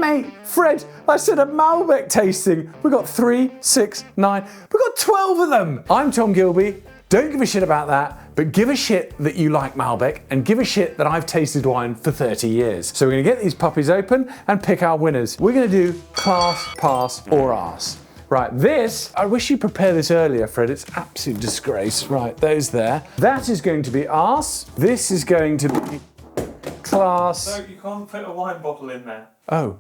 Mate, Fred, I said a Malbec tasting. We got 3, 6, 9, we got 12 of them. I'm Tom Gilbey. Don't give a shit about that, but give a shit that you like Malbec and give a shit that I've tasted wine for 30 years. So we're gonna get these puppies open and pick our winners. We're gonna do class, pass, or arse. Right, this, I wish you prepared this earlier, Fred. It's absolute disgrace. Right, those there. That is going to be arse. This is going to be class. No, you can't put a wine bottle in there. Oh,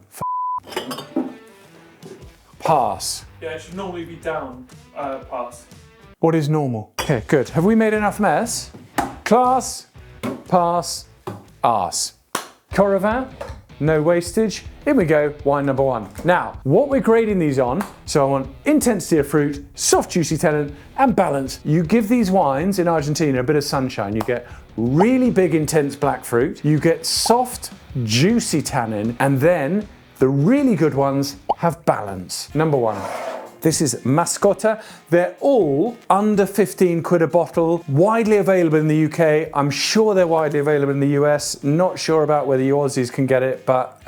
pass. Yeah, it should normally be down, pass. What is normal? Okay, good. Have we made enough mess? Class, pass, arse. Coravin, no wastage. In we go, wine number 1. Now, what we're grading these on, so I want intensity of fruit, soft juicy tannin, and balance. You give these wines in Argentina a bit of sunshine. You get really big intense black fruit, you get soft juicy tannin, and then the really good ones have balance. Number 1. This is Mascota. They're all under 15 quid a bottle, widely available in the UK. I'm sure they're widely available in the US. Not sure about whether you Aussies can get it, but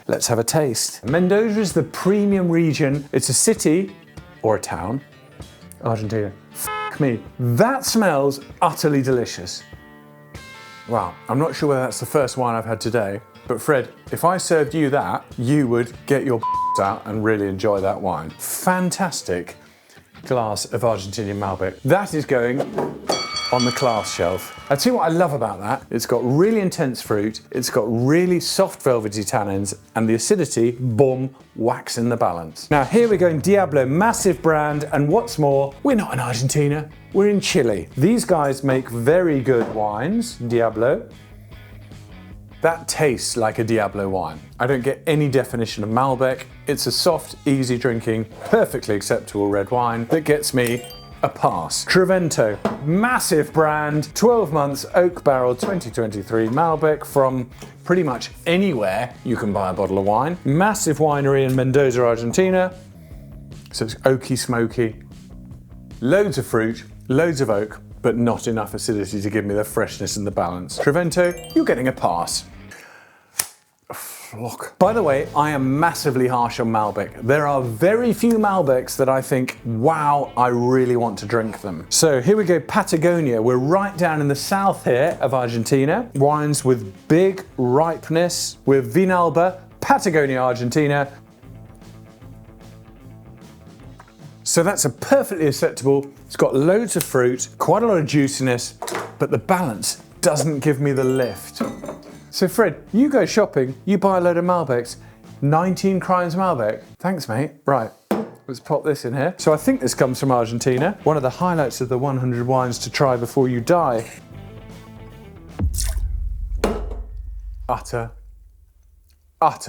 let's have a taste. Mendoza is the premium region. It's a city or a town, Argentina. F me. That smells utterly delicious. Well, I'm not sure whether that's the first wine I've had today, but Fred, if I served you that, you would get your out and really enjoy that wine. Fantastic glass of Argentinian Malbec. That is going on the class shelf. I tell you what I love about that. It's got really intense fruit, it's got really soft velvety tannins, and the acidity, boom, whacks in the balance. Now here we're going Diablo, massive brand, and what's more, we're not in Argentina, we're in Chile. These guys make very good wines, Diablo. That tastes like a Diablo wine. I don't get any definition of Malbec. It's a soft, easy drinking, perfectly acceptable red wine that gets me a pass. Trivento, massive brand, 12 months, oak barrel, 2023 Malbec from pretty much anywhere you can buy a bottle of wine. Massive winery in Mendoza, Argentina. So it's oaky, smoky, loads of fruit, loads of oak, but not enough acidity to give me the freshness and the balance. Trivento, you're getting a pass. Look. By the way, I am massively harsh on Malbec. There are very few Malbecs that I think, wow, I really want to drink them. So here we go, Patagonia. We're right down in the south here of Argentina. Wines with big ripeness with Vinalba, Patagonia, Argentina. So that's a perfectly acceptable. It's got loads of fruit, quite a lot of juiciness, but the balance doesn't give me the lift. So Fred, you go shopping, you buy a load of Malbecs, 19 crimes Malbec. Thanks, mate. Right, let's pop this in here. So I think this comes from Argentina. One of the highlights of the 100 wines to try before you die. Utter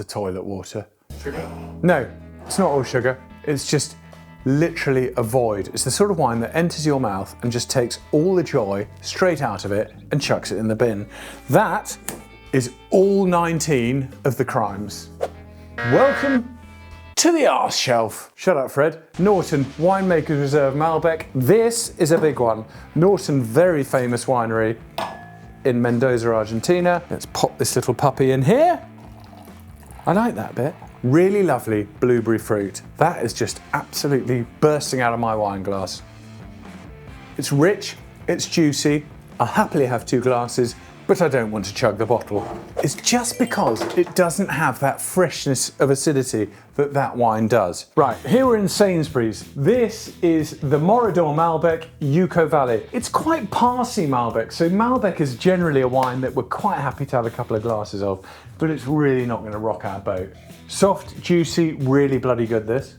toilet water. Sugar? No, it's not all sugar. It's just literally a void. It's the sort of wine that enters your mouth and just takes all the joy straight out of it and chucks it in the bin. That is all 19 of the crimes. Welcome to the arse shelf. Shut up, Fred. Norton, Winemaker's Reserve Malbec. This is a big one. Norton, very famous winery in Mendoza, Argentina. Let's pop this little puppy in here. I like that bit. Really lovely blueberry fruit. That is just absolutely bursting out of my wine glass. It's rich, it's juicy. I'll happily have 2 glasses, but I don't want to chug the bottle. It's just because it doesn't have that freshness of acidity that that wine does. Right, here we're in Sainsbury's. This is the Morador Malbec, Yucco Valley. It's quite passy Malbec, so Malbec is generally a wine that we're quite happy to have a couple of glasses of, but it's really not gonna rock our boat. Soft, juicy, really bloody good this.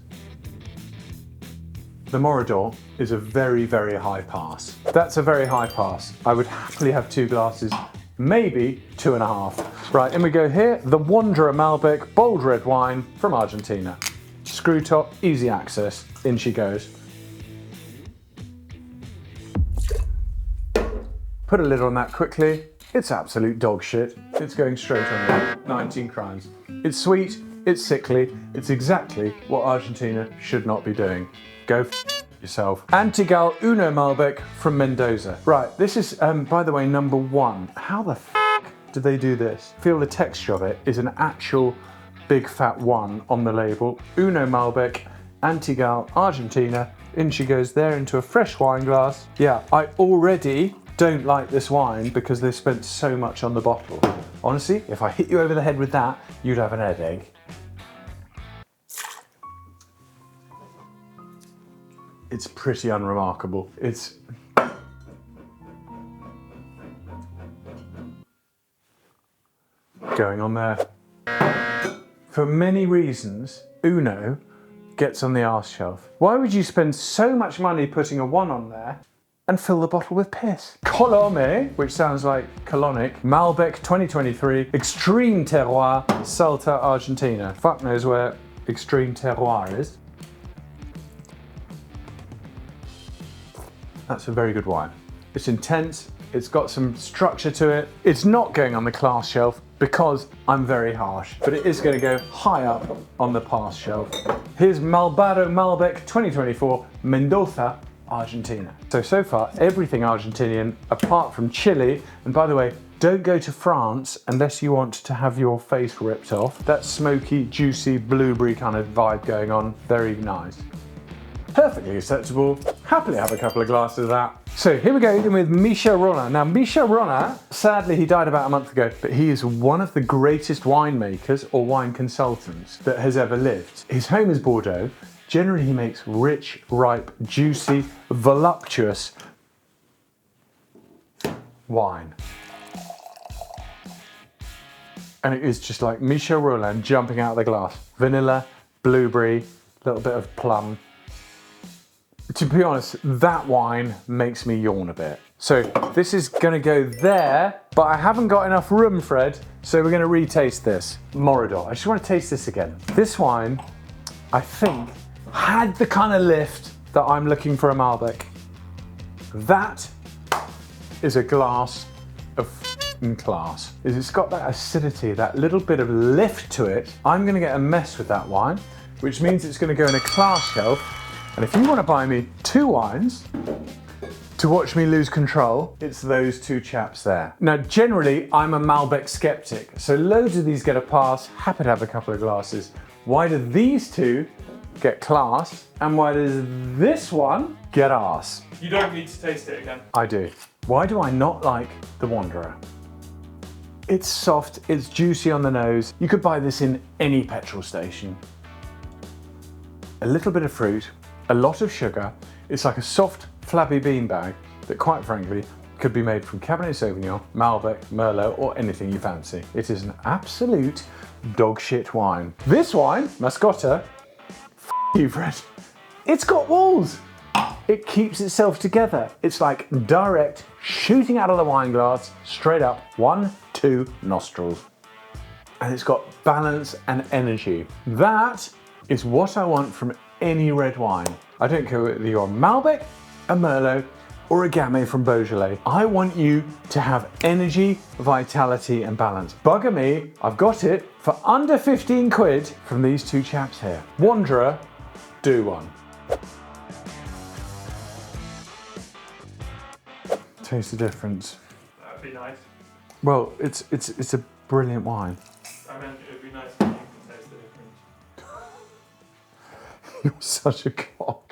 The Morador is a very, very high pass. That's a very high pass. I would happily have 2 glasses, maybe 2.5. Right, in we go here. The Wanderer Malbec, bold red wine from Argentina. Screw top, easy access. In she goes. Put a lid on that quickly. It's absolute dog shit. It's going straight on there. 19 crimes. It's sweet, it's sickly, it's exactly what Argentina should not be doing. Go f yourself. Antigal Uno Malbec from Mendoza. Right, this is, by the way, number 1. How the f do they do this? Feel the texture of it is an actual big fat 1 on the label. Uno Malbec, Antigal, Argentina. In she goes there into a fresh wine glass. Yeah, I already don't like this wine because they spent so much on the bottle. Honestly, if I hit you over the head with that, you'd have an headache. It's pretty unremarkable. It's... going on there. For many reasons, Uno gets on the arse shelf. Why would you spend so much money putting a 1 on there and fill the bottle with piss? Colomé, which sounds like colonic, Malbec 2023, Extreme Terroir, Salta, Argentina. Fuck knows where Extreme Terroir is. That's a very good wine. It's intense, it's got some structure to it. It's not going on the class shelf because I'm very harsh, but it is going to go high up on the pass shelf. Here's Malbado Malbec 2024, Mendoza, Argentina. So far, everything Argentinian apart from Chile. And by the way, don't go to France unless you want to have your face ripped off. That smoky, juicy, blueberry kind of vibe going on, very nice. Perfectly acceptable. Happily have a couple of glasses of that. So here we go in with Michel Rolland. Now Michel Rolland, sadly he died about a month ago, but he is one of the greatest winemakers or wine consultants that has ever lived. His home is Bordeaux. Generally he makes rich, ripe, juicy, voluptuous wine. And it is just like Michel Rolland jumping out of the glass. Vanilla, blueberry, a little bit of plum. To be honest, that wine makes me yawn a bit. So this is gonna go there, but I haven't got enough room, Fred, so we're gonna retaste this. Morador, I just wanna taste this again. This wine, I think, had the kind of lift that I'm looking for a Malbec. That is a glass of class. It's got that acidity, that little bit of lift to it. I'm gonna get a mess with that wine, which means it's gonna go in a class shelf. And if you want to buy me 2 wines to watch me lose control, it's those 2 chaps there. Now, generally, I'm a Malbec skeptic, so loads of these get a pass, happy to have a couple of glasses. Why do these 2 get class, and why does this one get arse? You don't need to taste it again. I do. Why do I not like the Wanderer? It's soft, it's juicy on the nose. You could buy this in any petrol station. A little bit of fruit, a lot of sugar. It's like a soft, flabby beanbag that, quite frankly, could be made from Cabernet Sauvignon, Malbec, Merlot, or anything you fancy. It is an absolute dog shit wine. This wine, Mascota, f you, Fred. It's got walls. It keeps itself together. It's like direct, shooting out of the wine glass, straight up, 1, 2 nostrils. And it's got balance and energy. That is what I want from any red wine. I don't care whether you're a Malbec, a Merlot, or a Gamay from Beaujolais. I want you to have energy, vitality, and balance. Bugger me, I've got it for under 15 quid from these 2 chaps here. Wanderer, do one. Taste the difference. That'd be nice. Well, it's a brilliant wine. I meant it would be nice if you could taste the difference. You're such a cock.